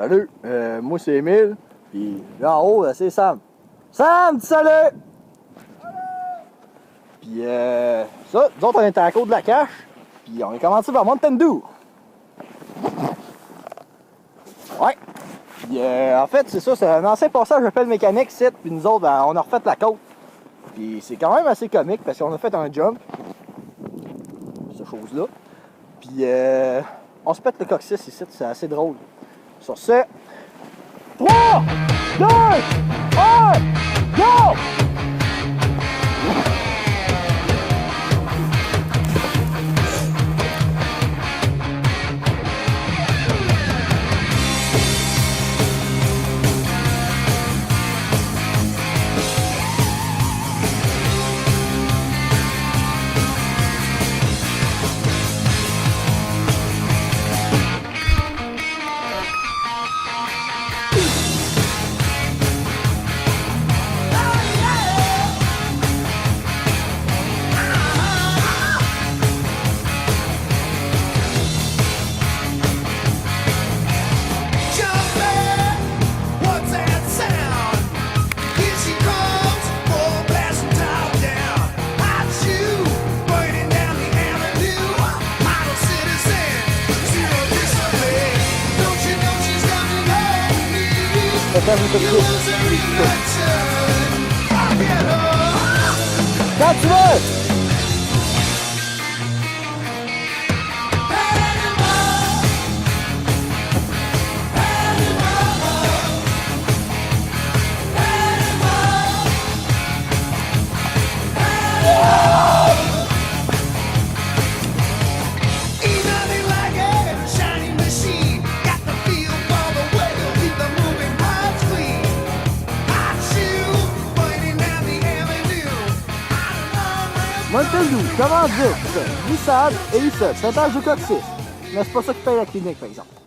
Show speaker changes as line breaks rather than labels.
Salut, moi c'est Émile, puis là en haut, c'est Sam. Sam, dis salut! Puis ça, nous autres on était à la côte de la cache, puis on est commencé vers Mountain Dew. Ouais. Puis en fait, c'est ça, c'est un ancien passage de pelle mécanique, ici, puis nous autres, ben, on a refait la côte. Puis c'est quand même assez comique parce qu'on a fait un jump, cette chose-là. Puis on se pète le coccyx ici, c'est assez drôle. Sur ce, 3, 2, 1, go! Quand tu veux! Mountain Dew, comment dire? Glissade et ici, sautage de coccyx. Mais c'est pas ça qui paye la clinique, par exemple.